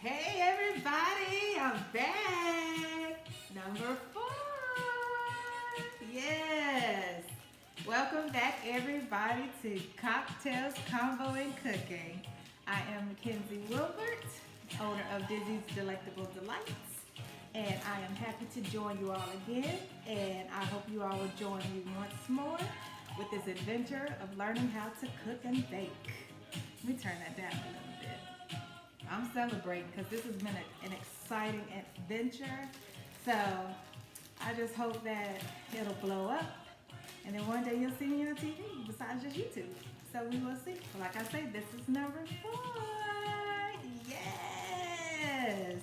Hey everybody, I'm back. Number 4. Yes. Welcome back everybody to Cocktails, Convo, and Cooking. I am Mackenzie Wilbert, owner of Dizzy's Delectable Delights. And I am happy to join you all again. And I hope you all will join me once more with this adventure of learning how to cook and bake. Let me turn that down a little bit. I'm celebrating because this has been an exciting adventure. So I just hope that it'll blow up. And then one day you'll see me on TV besides just YouTube. So we will see. Like I say, this is number 4. Yes.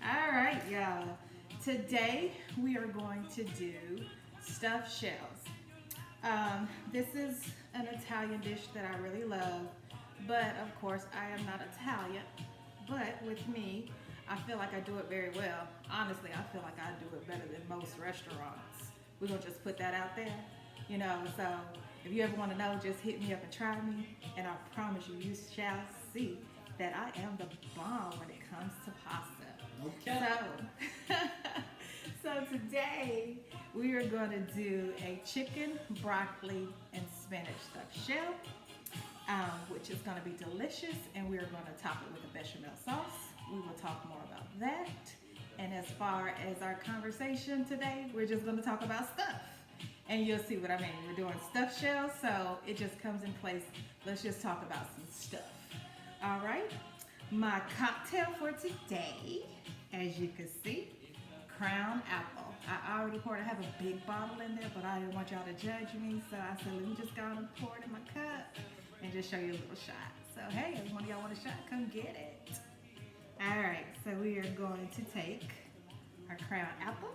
All right, y'all. Today we are going to do stuffed shells. This is an Italian dish that I really love, but of course I am not Italian. But with me, I feel like I do it very well. Honestly, I feel like I do it better than most restaurants. We're gonna just put that out there, so if you ever want to know, just hit me up and try me, and I promise you, you shall see that I am the bomb when it comes to pasta. Okay. So today we are going to do a chicken, broccoli, and spinach stuffed shell, which is going to be delicious, and we are going to top it with a bechamel sauce. We will talk more about that. And as far as our conversation today, we're just going to talk about stuff. And you'll see what I mean. We're doing stuffed shells, so it just comes in place. Let's just talk about some stuff. All right. My cocktail for today, as you can see, Crown Apple. I already poured. I have a big bottle in there, but I didn't want y'all to judge me, so I said, let me just go and pour it in my cup and just show you a little shot. So hey, if one of y'all want a shot, come get it. All right, so we are going to take our Crown Apple.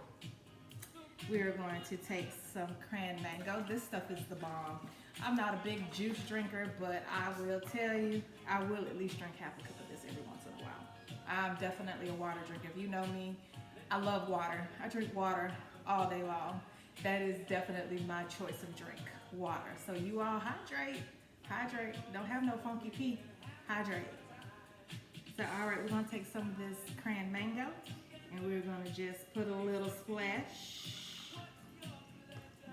We are going to take some cran mango. This stuff is the bomb. I'm not a big juice drinker, but I will tell you, I will at least drink half a cup of this every once in a while. I'm definitely a water drinker. If you know me, I love water. I drink water all day long. That is definitely my choice of drink, water. So you all hydrate. Don't have no funky pee. Hydrate. So all right, we're gonna take some of this cran mango, and we're gonna just put a little splash.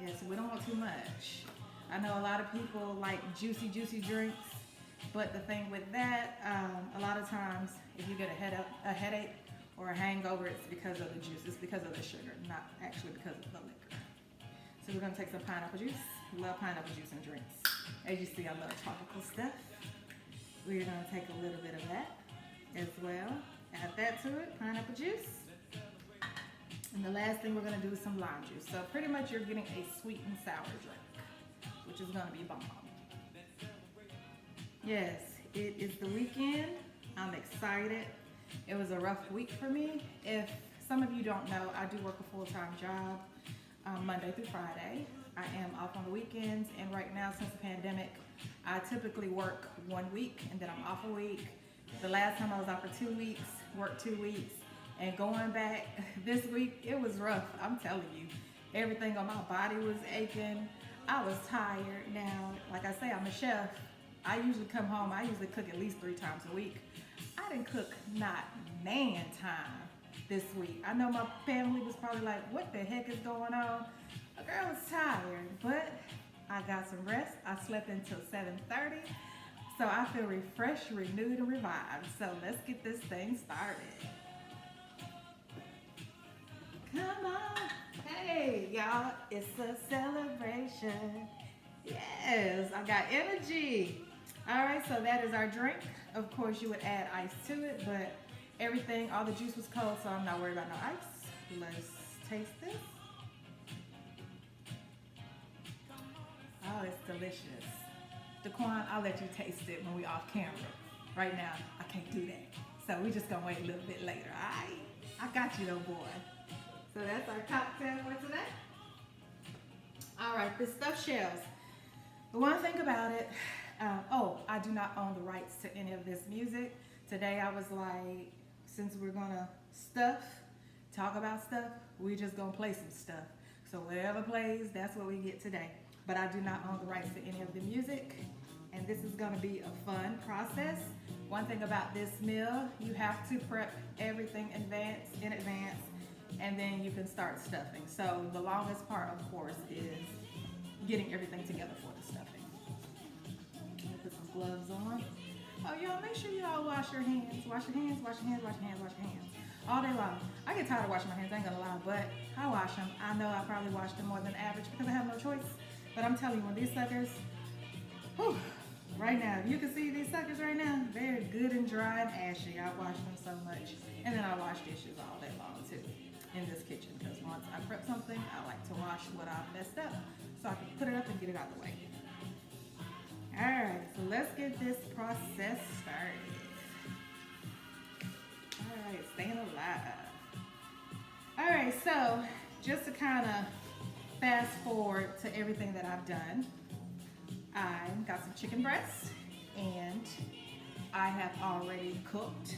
Yes, we don't want too much. I know a lot of people like juicy drinks, but the thing with that, a lot of times if you get a headache or a hangover, it's because of the juice. It's because of the sugar, not actually because of the liquor. So we're gonna take some pineapple juice. Love pineapple juice in drinks. As you see, I love tropical stuff. We're gonna take a little bit of that as well. Add that to it, pineapple juice. And the last thing we're gonna do is some lime juice. So pretty much you're getting a sweet and sour drink, which is gonna be bomb. Yes, it is the weekend. I'm excited. It was a rough week for me. If some of you don't know, I do work a full-time job Monday through Friday. I am off on the weekends, and right now since the pandemic, I typically work 1 week and then I'm off a week. The last time I was off for 2 weeks, worked 2 weeks, and going back this week, it was rough. I'm telling you, everything on my body was aching. I was tired. Now, like I say, I'm a chef. I usually come home, I usually cook at least 3 times a week. I didn't cook not man time this week. I know my family was probably like, what the heck is going on? A girl was tired, but I got some rest. I slept until 7:30. So I feel refreshed, renewed, and revived. So let's get this thing started. Come on. Hey, y'all, it's a celebration. Yes, I got energy. All right, so that is our drink. Of course, you would add ice to it, but everything, all the juice was cold, so I'm not worried about no ice. Let's taste this. Oh, it's delicious. Daquan, I'll let you taste it when we off camera. Right now, I can't do that. So we just gonna wait a little bit later, all right? I got you though, boy. So that's our cocktail for today. All right, the stuffed shells. The one thing about it, I do not own the rights to any of this music. Today I was like, since we're gonna talk about stuff, we just gonna play some stuff. So whatever plays, that's what we get today. But I do not own the rights to any of the music. And this is gonna be a fun process One thing about this meal, you have to prep everything in advance, and then you can start stuffing. So the longest part, of course, is getting everything together for the stuffing. Put some gloves on. Oh, y'all, make sure y'all wash your hands. Wash your hands, wash your hands, wash your hands, wash your hands. All day long. I get tired of washing my hands, I ain't gonna lie, but I wash them. I know I probably wash them more than average because I have no choice. But I'm telling you, when these suckers, whew, right now, if you can see these suckers right now, they're good and dry and ashy. I wash them so much. And then I wash dishes all day long too in this kitchen because once I prep something, I like to wash what I've messed up so I can put it up and get it out of the way. All right, so let's get this process started. All right, staying alive. All right, so just to kind of fast forward to everything that I've done, I got some chicken breasts and I have already cooked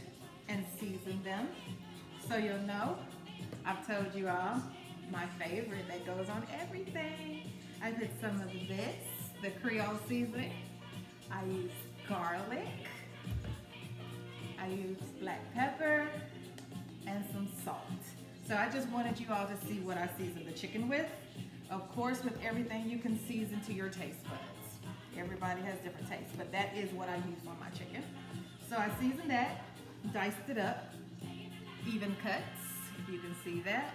and seasoned them. So you'll know, I've told you all, my favorite that goes on everything. I put some of this, the Creole seasoning. I use garlic. I use black pepper and some salt. So I just wanted you all to see what I seasoned the chicken with. Of course, with everything you can season to your taste buds. Everybody has different tastes, but that is what I used on my chicken. So I seasoned that, diced it up, even cuts, if you can see that.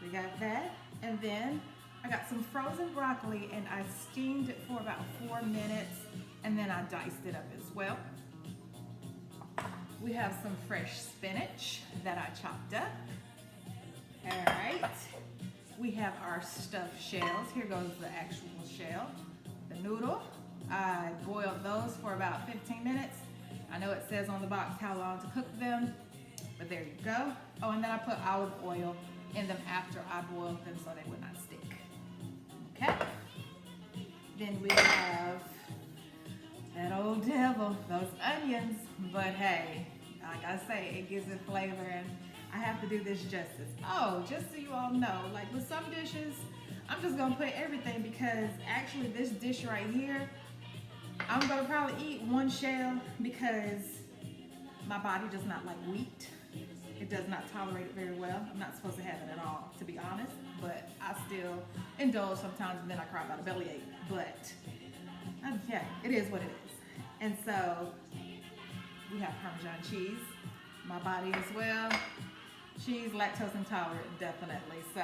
We got that. And then I got some frozen broccoli and I steamed it for about 4 minutes and then I diced it up as well. We have some fresh spinach that I chopped up. All right. We have our stuffed shells. Here goes the actual shell. The noodle. I boiled those for about 15 minutes. I know it says on the box how long to cook them, but there you go. Oh, and then I put olive oil in them after I boiled them so they would not stick. Okay. Then we have that old devil, those onions. But hey, like I say, it gives it flavor and I have to do this justice. Oh, just so you all know, like with some dishes, I'm just gonna put everything because actually this dish right here, I'm gonna probably eat one shell because my body does not like wheat. It does not tolerate it very well. I'm not supposed to have it at all, to be honest, but I still indulge sometimes and then I cry about a bellyache. But yeah, it is what it is. And so we have Parmesan cheese, my body as well. She's lactose intolerant, definitely. So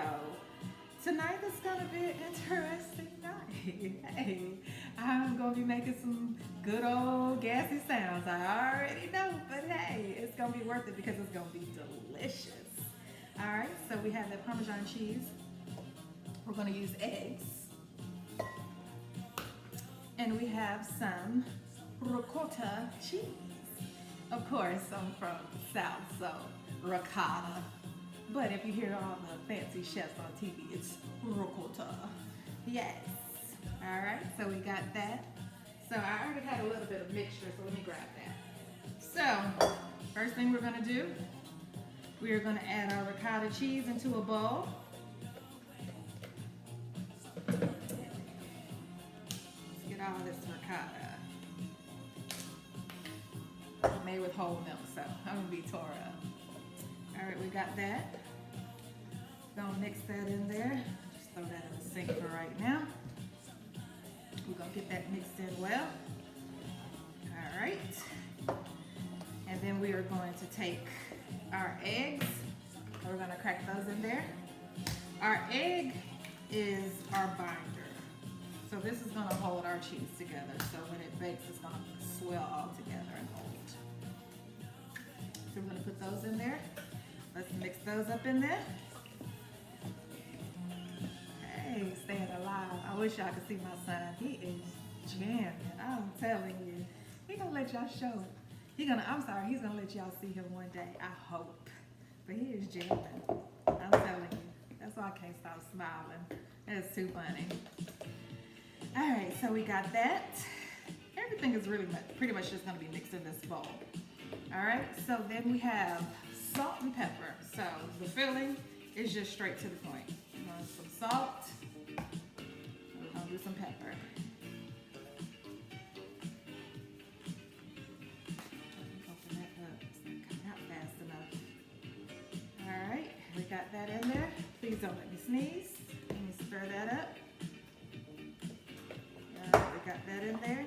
tonight is gonna be an interesting night. Hey, I'm gonna be making some good old gassy sounds. I already know, but hey, it's gonna be worth it because it's gonna be delicious. All right, so we have the Parmesan cheese. We're gonna use eggs. And we have some ricotta cheese. Of course, I'm from the South, so ricotta. But if you hear all the fancy chefs on TV, it's ricotta. Yes. All right, so we got that. So I already had a little bit of mixture, so let me grab that. So, first thing we're gonna do, we are gonna add our ricotta cheese into a bowl. Let's get all this ricotta. Made with whole milk, so I'm gonna be tore up. All right, we got that. Gonna mix that in there. Just throw that in the sink for right now. We're gonna get that mixed in well. All right. And then we are going to take our eggs. We're gonna crack those in there. Our egg is our binder. So this is gonna hold our cheese together. So when it bakes, it's gonna swell all together and hold. So we're gonna put those in there. Let's mix those up in there. Hey, staying alive. I wish y'all could see my son. He is jamming. I'm telling you. He gonna let y'all show it. He's gonna let y'all see him one day. I hope. But he is jamming. I'm telling you. That's why I can't stop smiling. That's too funny. All right, so we got that. Everything is really pretty much just gonna be mixed in this bowl. All right, so then we have salt and pepper. So the filling is just straight to the point. We're gonna do some salt. We're gonna do some pepper. got that in there. Please don't let me sneeze. Let me stir that up. All right, we got that in there.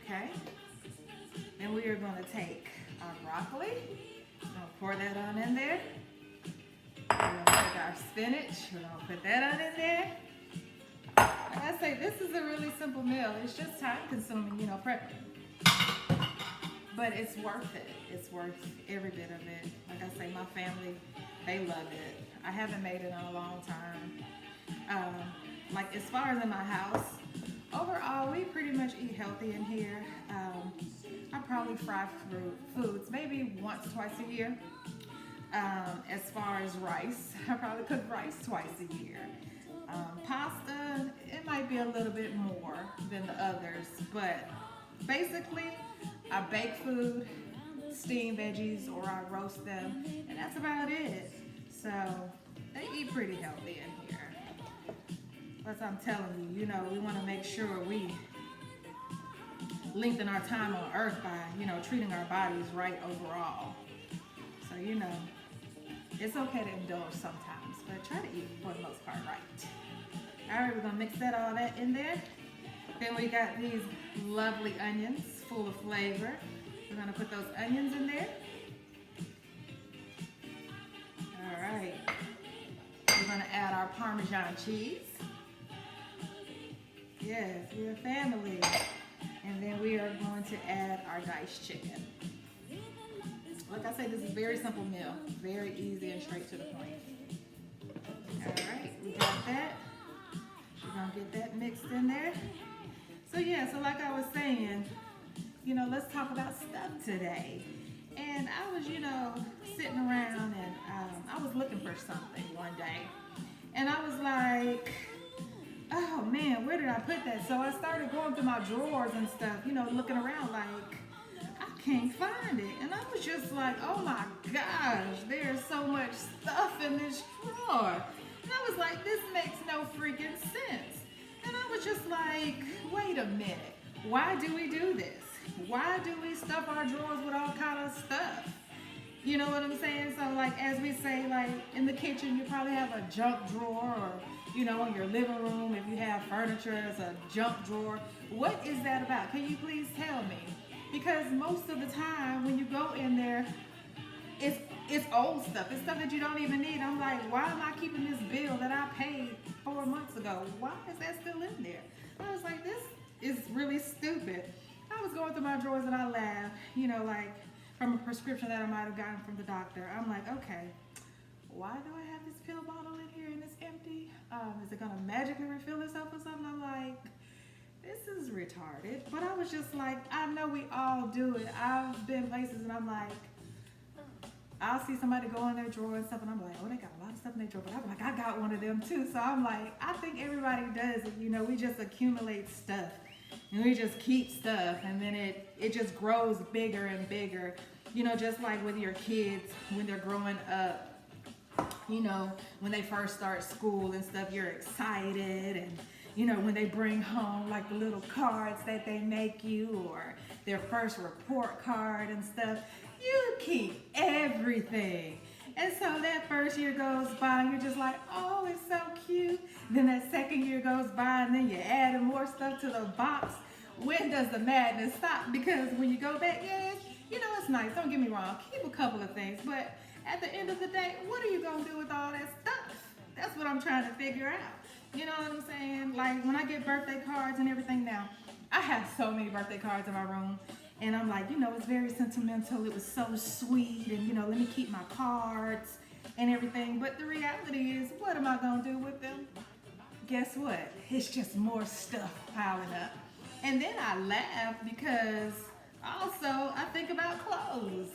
Okay. Then we are going to take our broccoli. We're going to pour that on in there. We're going to take our spinach. We're going to put that on in there. Like I say, this is a really simple meal. It's just time consuming, prepping. But it's worth it. It's worth every bit of it. Like I say, my family, they love it. I haven't made it in a long time. Like as far as in my house, overall, we pretty much eat healthy in here. I probably fry foods maybe once, twice a year. As far as rice, I probably cook rice twice a year. Pasta, it might be a little bit more than the others, but basically I bake food, steam veggies, or I roast them, and that's about it. So they eat pretty healthy in here. But I'm telling you, we want to make sure we lengthen our time on earth by, treating our bodies right overall. So, it's okay to indulge sometimes, but try to eat for the most part right. All right, we're gonna mix all that in there. Then we got these lovely onions full of flavor. We're gonna put those onions in there. All right. We're gonna add our Parmesan cheese. Yes, we're a family. And then we are going to add our diced chicken. Like I said, this is a very simple meal. Very easy and straight to the point. All right, we got that. We're gonna get that mixed in there. So yeah, so like I was saying, let's talk about stuff today. And I was, sitting around and I was looking for something one day. And I was like, oh man, where did I put that? So I started going through my drawers and stuff, looking around like, I can't find it. And I was just like, oh my gosh, there's so much stuff in this drawer. And I was like, this makes no freaking sense. And I was just like, wait a minute. Why do we do this? Why do we stuff our drawers with all kind of stuff? You know what I'm saying? So like, as we say, like in the kitchen, you probably have a junk drawer, or, in your living room, if you have furniture, it's a junk drawer. What is that about? Can you please tell me? Because most of the time when you go in there, it's old stuff. It's stuff that you don't even need. I'm like, why am I keeping this bill that I paid 4 months ago? Why is that still in there? I was like, this is really stupid. I was going through my drawers and I laughed, like from a prescription that I might have gotten from the doctor. I'm like, okay, why do I have this pill bottle in here and it's empty? Is it gonna magically refill itself or something? I'm like, this is retarded. But I was just like, I know we all do it. I've been places and I'm like, I'll see somebody go in their drawer and stuff and I'm like, oh, they got a lot of stuff in their drawer. But I'm like, I got one of them too. So I'm like, I think everybody does it. We just accumulate stuff and we just keep stuff, and then it just grows bigger and bigger. Just like with your kids when they're growing up. When they first start school and stuff, you're excited, and when they bring home like the little cards that they make you, or their first report card and stuff, you keep everything. And so that first year goes by and you're just like, oh, it's so cute. Then that second year goes by and then you're adding more stuff to the box. When does the madness stop? Because when you go back, yes, it's nice, don't get me wrong, keep a couple of things, but at the end of the day, what are you gonna do with all that stuff? That's what I'm trying to figure out. You know what I'm saying? Like when I get birthday cards and everything now, I have so many birthday cards in my room. And I'm like, it's very sentimental. It was so sweet. And, let me keep my cards and everything. But the reality is, what am I going to do with them? Guess what? It's just more stuff piling up. And then I laugh because also I think about clothes.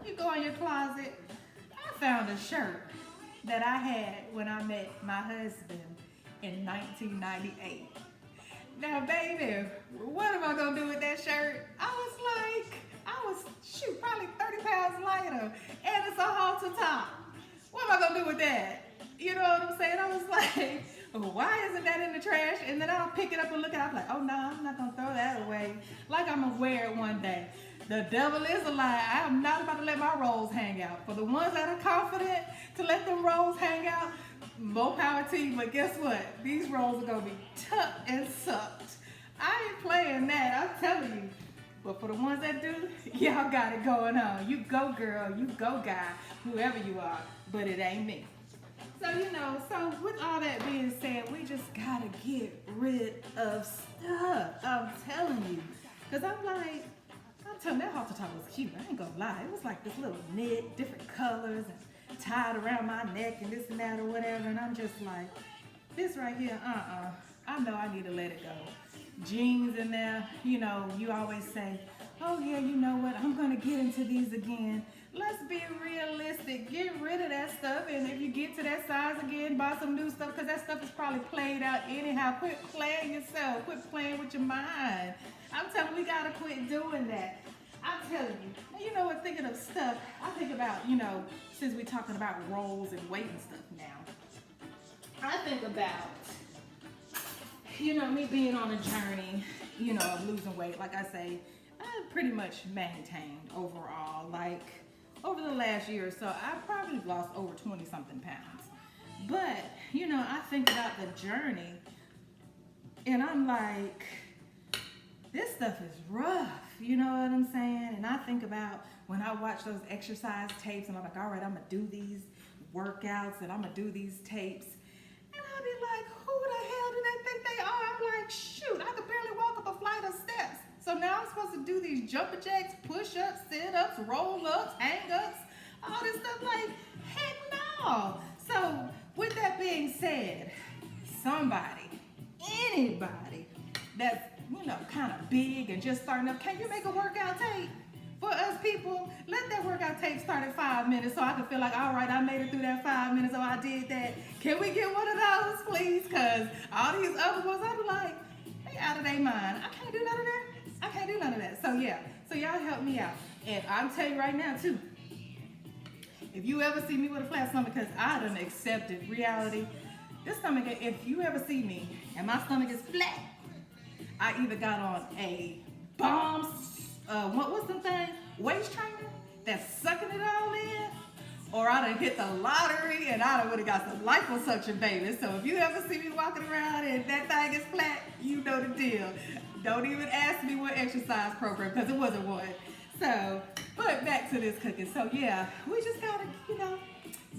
You go in your closet. I found a shirt that I had when I met my husband in 1998. Now, baby, what am I going to do with that shirt? I was probably 30 pounds lighter, and it's a halter top. What am I going to do with that? You know what I'm saying? I was like, why isn't that in the trash? And then I'll pick it up and look at it. I'm like, oh, no, I'm not going to throw that away. Like I'm going to wear it one day. The devil is a lie. I am not about to let my rolls hang out. For the ones that are confident to let them rolls hang out, more power to you. But guess what? These rolls are going to be tucked and sucked. I ain't playing that, I'm telling you. But for the ones that do, y'all got it going on. You go, girl. You go, guy. Whoever you are. But it ain't me. So, so with all that being said, we just got to get rid of stuff. I'm telling you. Because I'm telling you, that halter top was cute. I ain't going to lie. It was like this little knit, different colors, and tied around my neck and this and that or whatever. And I'm just like, this right here, I know I need to let it go. Jeans in there, you always say, oh yeah, you know what, I'm gonna get into these again. Let's be realistic, get rid of that stuff, and if you get to that size again, buy some new stuff, because that stuff is probably played out anyhow. Quit playing yourself, quit playing with your mind. I'm telling you, we gotta quit doing that. I'm telling you. You know what, thinking of stuff, I think about, since we're talking about rolls and weight and stuff now, I think about me being on a journey, of losing weight. Like I say, I pretty much maintained overall, like over the last year or so, I probably lost over 20 something pounds. But, I think about the journey and I'm like, this stuff is rough, you know what I'm saying? And I think about when I watch those exercise tapes and I'm like, all right, I'm gonna do these workouts and I'm gonna do these tapes. And I'll be like, who the hell do they think they are? I'm like, shoot, I could barely walk up a flight of steps. So now I'm supposed to do these jumping jacks, push-ups, sit-ups, roll-ups, hang-ups, all this stuff. Like, heck no. So with that being said, somebody, anybody that's, kind of big and just starting up, can you make a workout tape? For us people, let that workout tape start at 5 minutes so I can feel like, all right, I made it through that 5 minutes, oh, I did that. Can we get one of those, please? Because all these other ones, I'm like, they out of their mind. I can't do none of that. I can't do none of that. So, yeah. So, y'all help me out. And I'm telling you right now, too, if you ever see me with a flat stomach, because I done accepted reality, this stomach, if you ever see me and my stomach is flat, I either got on a bomb, what's the thing? Waist trainer that's sucking it all in, or I done hit the lottery and I done would've got some liposuction, baby. So if you ever see me walking around and that thing is flat, you know the deal. Don't even ask me what exercise program, because it wasn't one. So, but back to this cooking. So yeah, we just gotta,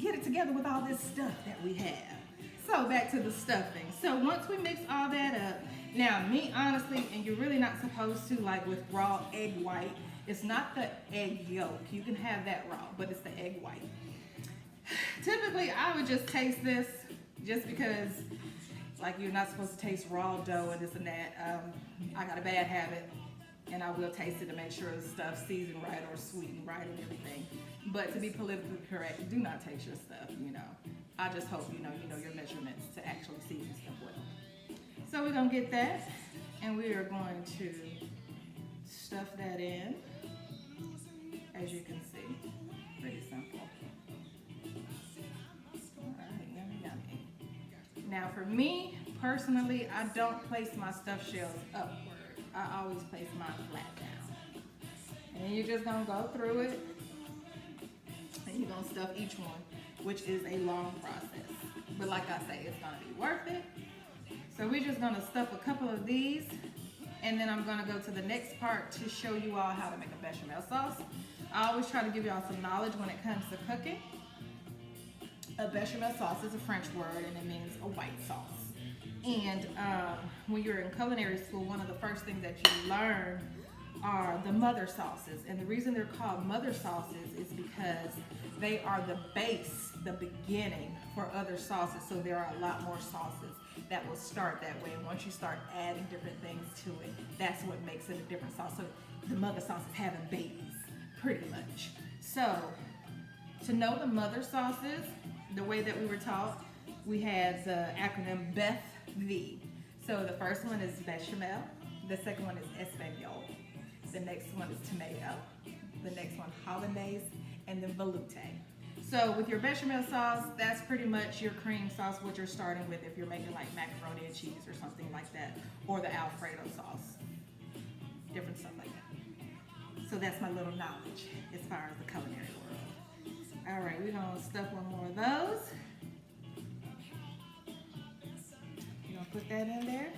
get it together with all this stuff that we have. So back to the stuffing. So once we mix all that up, now me honestly, and you're really not supposed to, like with raw egg white, it's not the egg yolk. You can have that raw, but it's the egg white. Typically, I would just taste this just because, like, you're not supposed to taste raw dough and this and that. I got a bad habit, and I will taste it to make sure the stuff's seasoned right or sweetened right and everything. But to be politically correct, do not taste your stuff, I just hope you know your measurements to actually season stuff well. So we're gonna get that, and we are going to stuff that in, as you can see. Pretty simple. All right, yummy, yummy. Now for me, personally, I don't place my stuffed shells upward. I always place mine flat down. And you're just gonna go through it, and you're gonna stuff each one, which is a long process. But like I say, it's gonna be worth it. So we're just gonna stuff a couple of these, and then I'm gonna go to the next part to show you all how to make a bechamel sauce. I always try to give y'all some knowledge when it comes to cooking. A bechamel sauce is a French word, and it means a white sauce. And when you're in culinary school, one of the first things that you learn are the mother sauces. And the reason they're called mother sauces is because they are the base, the beginning for other sauces. So there are a lot more sauces that will start that way. And once you start adding different things to it, that's what makes it a different sauce. So the mother sauce is having babies, pretty much. So to know the mother sauces, the way that we were taught, we had the acronym BEF-V. So the first one is bechamel, the second one is espagnole, the next one is tomato, the next one hollandaise, and then veloute. So with your bechamel sauce, that's pretty much your cream sauce, what you're starting with if you're making like macaroni and cheese or something like that, or the Alfredo sauce, different stuff like that. So that's my a little knowledge as far as the culinary world. All right, we're gonna stuff one more of those. We're gonna put that in there.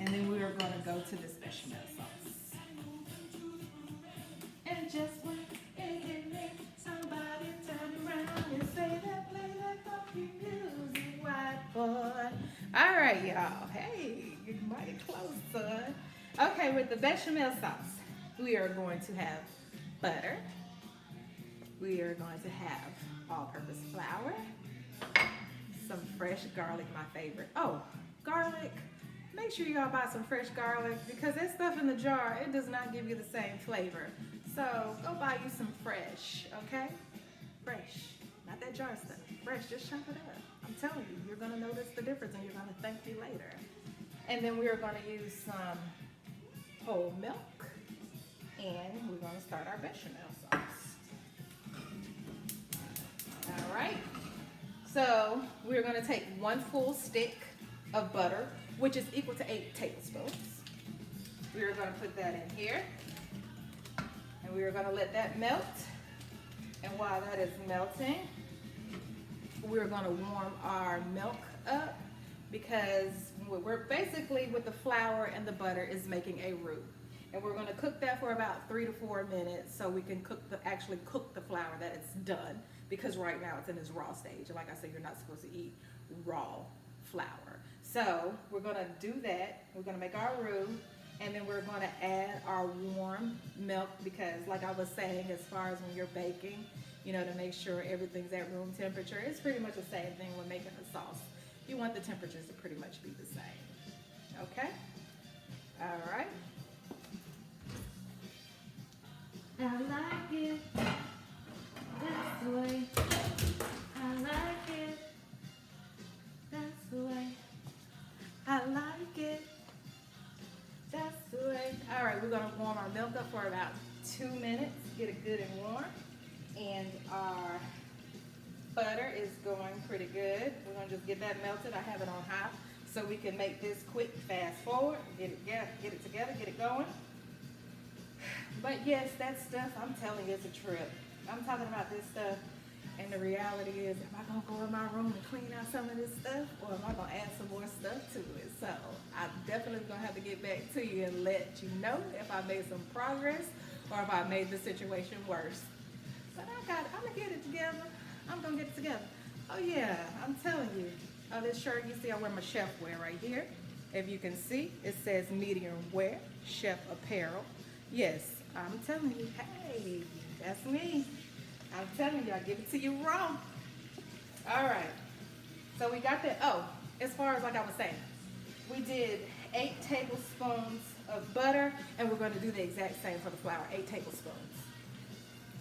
And then we are gonna go to this bechamel sauce. And just when somebody turn around and say that play that funky music, white boy. All right, y'all. Hey, you're mighty close, son. Okay, with the bechamel sauce, we are going to have butter. We are going to have all-purpose flour, some fresh garlic, my favorite. Oh, garlic. Make sure y'all buy some fresh garlic because that stuff in the jar, it does not give you the same flavor. So go buy you some fresh, okay? Fresh, not that jar stuff. Fresh, just chop it up. I'm telling you, you're gonna notice the difference and you're gonna thank me later. And then we're gonna use some whole milk and we're gonna start our bechamel sauce. All right, so we're gonna take 1 full stick of butter, which is equal to 8 tablespoons. We are going to put that in here and we are going to let that melt. And while that is melting, we're going to warm our milk up because we're basically with the flour and the butter is making a roux. And we're going to cook that for about 3 to 4 minutes so we can actually cook the flour that it's done, because right now it's in its raw stage. And like I said, you're not supposed to eat raw flour. So we're gonna do that. We're gonna make our roux, and then we're gonna add our warm milk because, like I was saying, as far as when you're baking, you know, to make sure everything's at room temperature, it's pretty much the same thing when making the sauce. You want the temperatures to pretty much be the same. Okay? All right. I like it. That's the way. I like it. That's the way. I like it. That's the way. All right, we're gonna warm our milk up for about 2 minutes, get it good and warm. And our butter is going pretty good. We're gonna just get that melted. I have it on high so we can make this quick, fast forward, get it together, get it going. But yes, that stuff, I'm telling you, it's a trip. I'm talking about this stuff. And the reality is, am I going to go in my room and clean out some of this stuff, or am I going to add some more stuff to it? So I'm definitely going to have to get back to you and let you know if I made some progress or if I made the situation worse. But I'm going to get it together. I'm going to get it together. Oh yeah, I'm telling you. Oh, this shirt, you see I wear my chef wear right here. If you can see, it says medium wear, chef apparel. Yes, I'm telling you, hey, that's me. I'm telling you, I give it to you raw. All right, so we got that. Oh, as far as like I was saying, we did 8 tablespoons of butter, and we're gonna do the exact same for the flour, 8 tablespoons.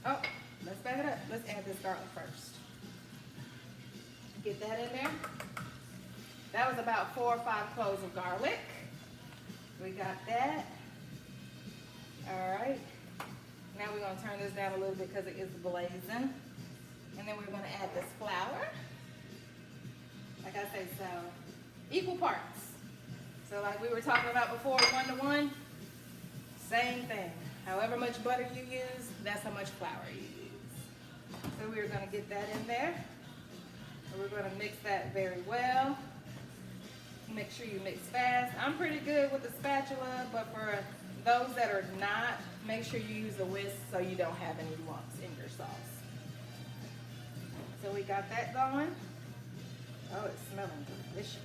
Oh, let's back it up. Let's add this garlic first. Get that in there. That was about 4 or 5 cloves of garlic. We got that. All right. Now we're going to turn this down a little bit because it is blazing. And then we're going to add this flour. Like I say, so equal parts. So like we were talking about before, 1 to 1, same thing. However much butter you use, that's how much flour you use. So we're going to get that in there. And we're going to mix that very well. Make sure you mix fast. I'm pretty good with the spatula, but for those that are not, make sure you use a whisk so you don't have any lumps in your sauce. So we got that going. Oh, it's smelling delicious.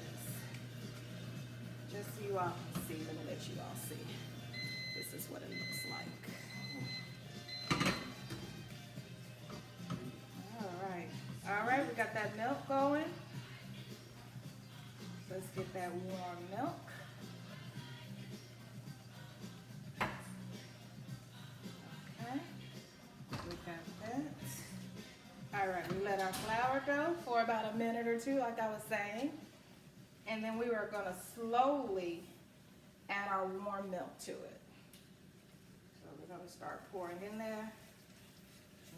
Just so you all can see, let me let you all see. This is what it looks like. All right, we got that milk going. Let's get that warm milk. Okay, we got that. All right, we let our flour go for about a minute or 2, like I was saying. And then we were gonna slowly add our warm milk to it. So we're gonna start pouring in there.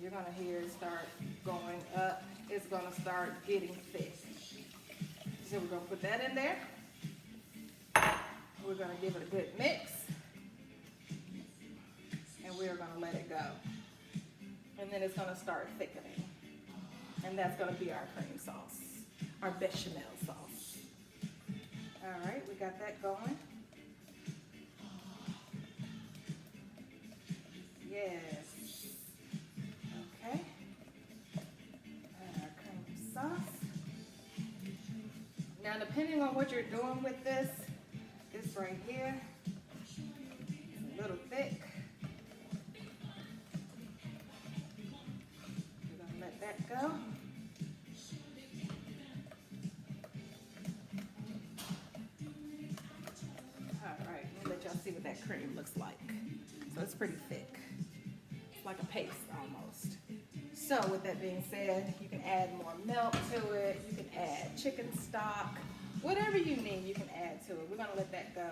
You're gonna hear it start going up. It's gonna start getting thick. So we're gonna put that in there. We're gonna give it a good mix. And we're gonna let it go. and then it's gonna start thickening. And that's gonna be our cream sauce, our bechamel sauce. All right, we got that going. Yes. Okay. And our cream sauce. Now, depending on what you're doing with this right here, it's a little thick. We're gonna let that go. All right, let me let y'all see what that cream looks like. So it's pretty thick. It's like a paste almost. So with that being said, you can add more milk to it. You can add chicken stock. Whatever you need, you can add to it. We're gonna let that go.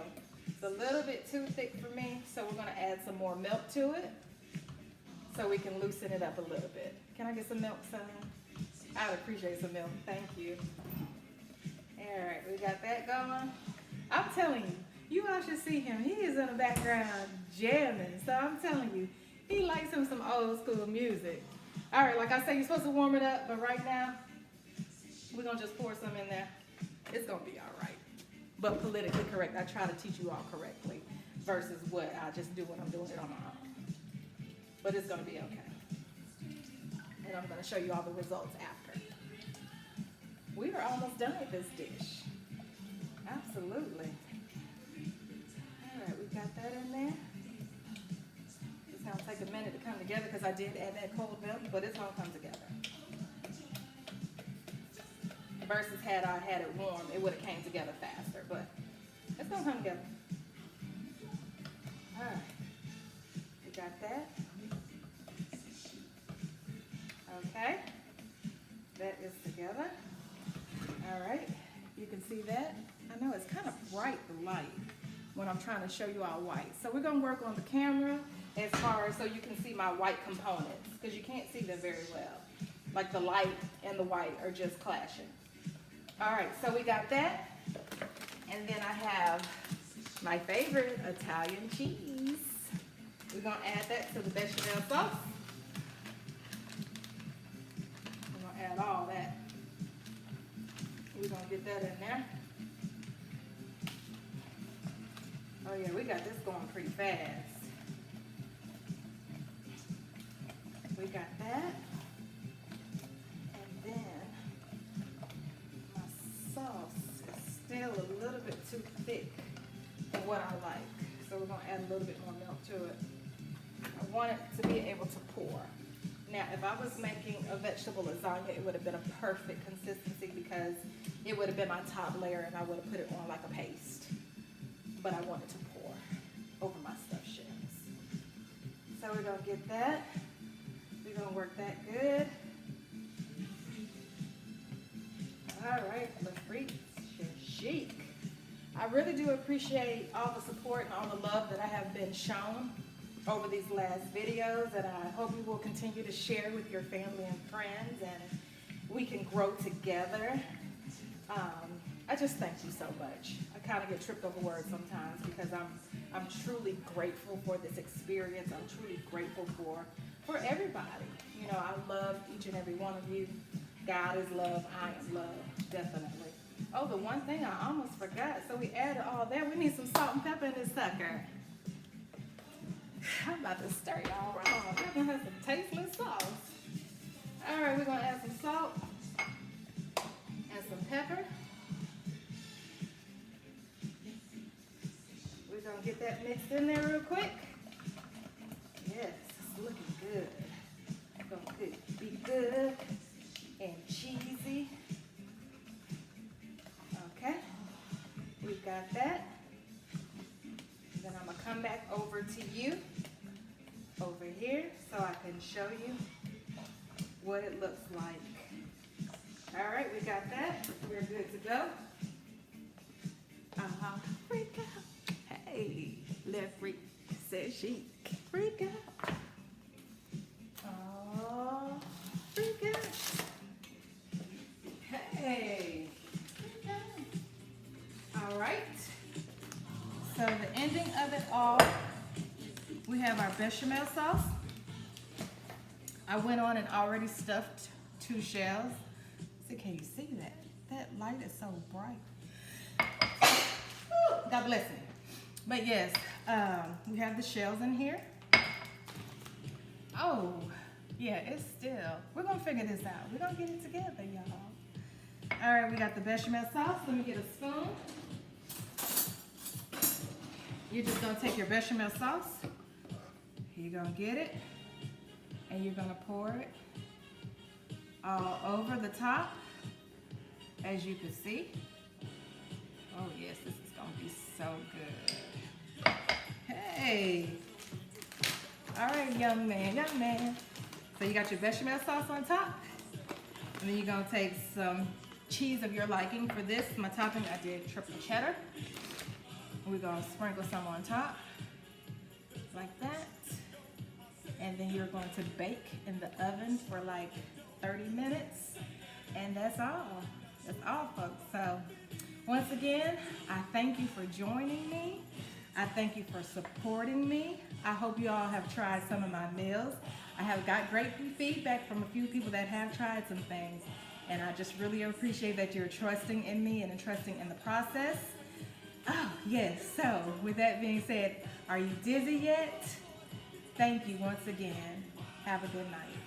It's a little bit too thick for me, so we're gonna add some more milk to it so we can loosen it up a little bit. Can I get some milk, son? I would appreciate some milk. Thank you. All right, we got that going. I'm telling you, you all should see him. He is in the background jamming. So I'm telling you, he likes him some old school music. All right, like I said, you're supposed to warm it up, but right now, we're gonna just pour some in there. It's gonna be all right. But politically correct, I try to teach you all correctly versus what I just do when I'm doing it on my own. But it's gonna be okay. And I'm gonna show you all the results after. We are almost done with this dish. Absolutely. All right, we got that in there. It's gonna take a minute to come together because I did add that cold milk, but it's gonna come together. Versus had I had it warm, it would have came together faster, but it's gonna come together. All right, we got that. Okay, that is together. All right, you can see that. I know it's kind of bright light when I'm trying to show you all white. So we're gonna work on the camera as far as so you can see my white components because you can't see them very well. Like the light and the white are just clashing. All right, so we got that. And then I have my favorite Italian cheese. We're gonna add that to the bechamel sauce. We're gonna add all that. We're gonna get that in there. Oh yeah, we got this going pretty fast. We got that. And then my sauce is still a little bit too thick for what I like. So we're gonna add a little bit more milk to it. I want it to be able to pour. Now, if I was making a vegetable lasagna, it would have been a perfect consistency because it would have been my top layer and I would have put it on like a paste. But I want it to pour over my stuffed shells. So we're gonna get that. We're gonna work that good. All right, the frites chic. I really do appreciate all the support and all the love that I have been shown over these last videos, and I hope you will continue to share with your family and friends and we can grow together. I just thank you so much. I kind of get tripped over words sometimes because I'm truly grateful for this experience. I'm truly grateful for everybody. You know, I love each and every one of you. God is love. I am love, definitely. Oh, the one thing I almost forgot. So we added all that. We need some salt and pepper in this sucker. I'm about to stir y'all wrong. We're gonna have some tasteless sauce. All right, we're gonna add some salt and some pepper. We're gonna get that mixed in there real quick. Yes, it's looking good. It's gonna be good and cheesy. Okay, we got that. Then I'm gonna come back over to you over here so I can show you what it looks like. All right, we got that. We're good to go. Freak out. Hey, left freak says she freak out. Oh, freak out. Hey, freak out. All right. So the ending of it all, we have our bechamel sauce. I went on and already stuffed 2 shells. So can you see that? That light is so bright. God bless me. But yes, we have the shells in here. Oh, yeah, it's still. We're gonna figure this out. We're gonna get it together, y'all. All right, we got the bechamel sauce. Let me get a spoon. You're just gonna take your bechamel sauce. You're gonna get it, and you're gonna pour it all over the top, as you can see. Oh yes, this is gonna be so good. Hey, all right, young man. So you got your bechamel sauce on top, and then you're gonna take some cheese of your liking. For this, my topping, I did triple cheddar. We're gonna sprinkle some on top, like that. And then you're going to bake in the oven for like 30 minutes. And that's all. That's all, folks. So once again, I thank you for joining me. I thank you for supporting me. I hope you all have tried some of my meals. I have got great feedback from a few people that have tried some things. And I just really appreciate that you're trusting in me and trusting in the process. Oh, yes. So with that being said, are you dizzy yet? Thank you once again. Have a good night.